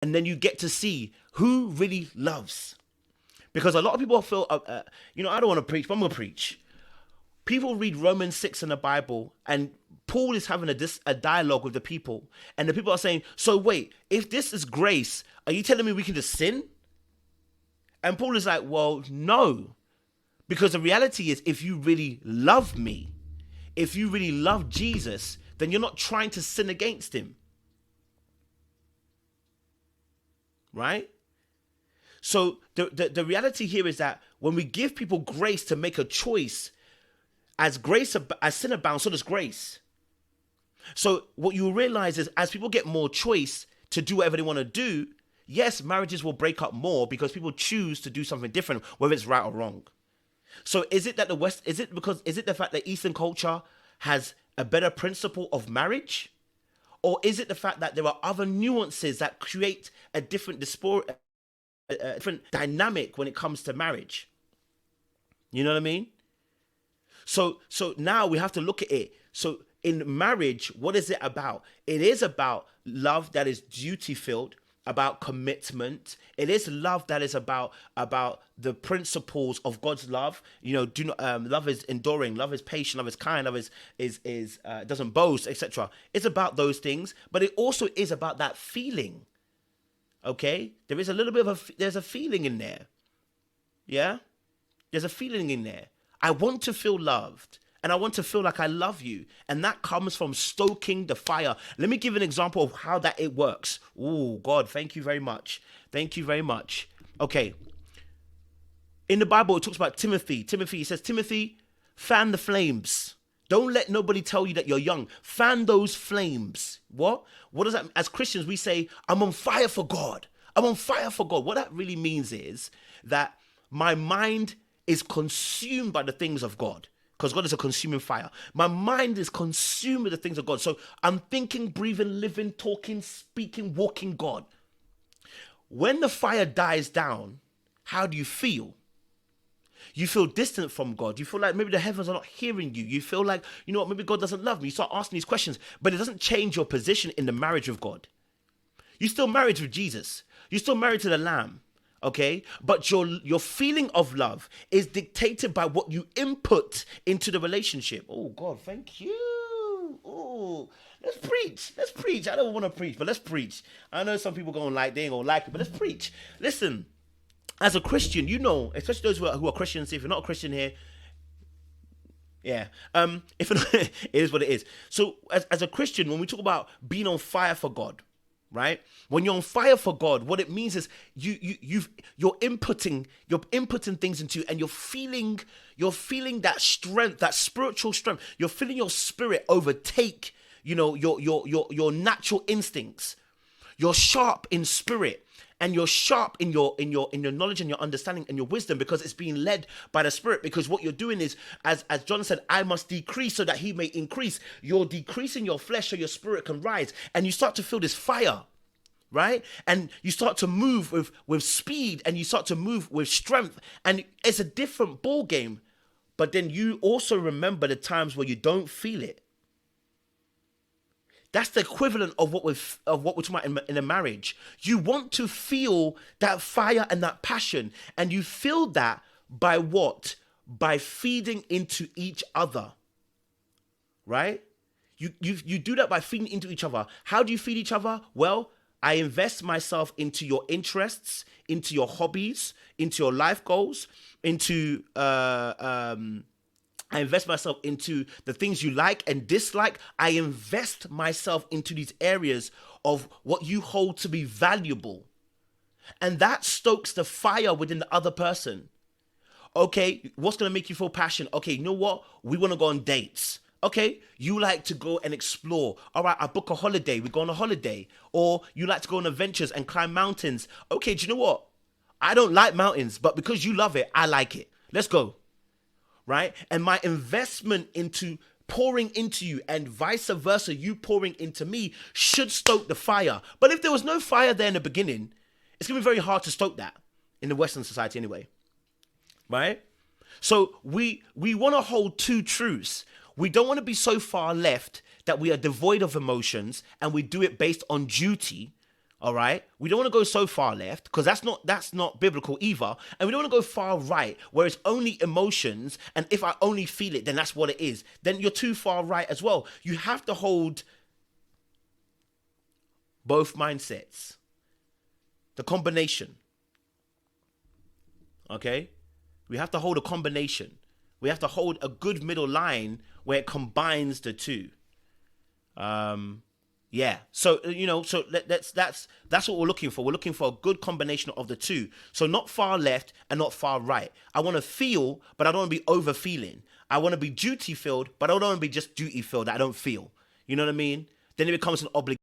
And then you get to see who really loves. Because a lot of people feel, I don't want to preach, but I'm going to preach. People read Romans 6 in the Bible, and Paul is having a dialogue with the people. And the people are saying, so wait, if this is grace, are you telling me we can just sin? And Paul is like, well, no. Because the reality is, if you really love me, if you really love Jesus, then you're not trying to sin against him. Right? So the reality here is that when we give people grace to make a choice, as sin abounds, so does grace. So what you realize is, as people get more choice to do whatever they want to do, yes, marriages will break up more because people choose to do something different, whether it's right or wrong. So is it that is it the fact that Eastern culture has a better principle of marriage? Or is it the fact that there are other nuances that create a different different dynamic when it comes to marriage? You know what I mean? So now we have to look at it. So in marriage, what is it about? It is about love that is duty filled, about commitment. It is love that is about the principles of God's love. Love is enduring, love is patient, love is kind, love is doesn't boast, etc. It's about those things, but it also is about that feeling. Okay, there is a little bit of there's a feeling in there. Yeah, there's a feeling in there. I want to feel loved. And I want to feel like I love you. And that comes from stoking the fire. Let me give an example of how it works. Oh, God, thank you very much. Thank you very much. Okay. In the Bible, it talks about Timothy. It says, Timothy, fan the flames. Don't let nobody tell you that you're young. Fan those flames. What? What does that mean? As Christians, we say, I'm on fire for God. I'm on fire for God. What that really means is that my mind is consumed by the things of God. Because God is a consuming fire. My mind is consumed with the things of God. So I'm thinking, breathing, living, talking, speaking, walking God. When the fire dies down, how do you feel? You feel distant from God. You feel like maybe the heavens are not hearing you. You feel like, maybe God doesn't love me. You start asking these questions. But it doesn't change your position in the marriage of God. You're still married with Jesus. You're still married to the Lamb. Okay, but your feeling of love is dictated by what you input into the relationship. Oh God, thank you. Oh, let's preach. I don't want to preach, but let's preach. I know some people they ain't gonna like it, but let's preach. Listen, as a Christian, especially those who are Christians. If you're not a Christian here, yeah, if it is what it is. So as a Christian, when we talk about being on fire for God, right? When you're on fire for God, what it means is you're inputting things into you, and you're feeling that strength, that spiritual strength. You're feeling your spirit overtake, your natural instincts. You're sharp in spirit, and you're sharp in your knowledge and your understanding and your wisdom, because it's being led by the Spirit. Because what you're doing is, as John said, I must decrease so that he may increase. You're decreasing your flesh so your spirit can rise, and you start to feel this fire, right? And you start to move with speed, and you start to move with strength, and it's a different ball game. But then you also remember the times where you don't feel it. That's the equivalent of what we're talking about in a marriage. You want to feel that fire and that passion, and you feel that by what? By feeding into each other, right? You do that by feeding into each other. How do you feed each other? Well, I invest myself into your interests, into your hobbies, into your life goals, into I invest myself into the things you like and dislike. I invest myself into these areas of what you hold to be valuable. And that stokes the fire within the other person. Okay, what's going to make you feel passionate? Okay, you know what? We want to go on dates. Okay, you like to go and explore. All right, I book a holiday. We go on a holiday. Or you like to go on adventures and climb mountains. Okay, do you know what? I don't like mountains, but because you love it, I like it. Let's go. Right? And my investment into pouring into you, and vice versa, you pouring into me, should stoke the fire. But if there was no fire there in the beginning, it's going to be very hard to stoke that in the Western society anyway. Right? So we want to hold two truths. We don't want to be so far left that we are devoid of emotions and we do it based on duty. All right, we don't want to go so far left because that's not biblical either, and we don't want to go far right where it's only emotions, and if I only feel it, then that's what it is. Then you're too far right as well. You have to hold both mindsets, the combination. Okay, we have to hold a combination. We have to hold a good middle line where it combines the two. Yeah. So that's what we're looking for. We're looking for a good combination of the two. So not far left and not far right. I want to feel, but I don't want to be over feeling. I want to be duty filled, but I don't want to be just duty filled that I don't feel. You know what I mean? Then it becomes an obligation.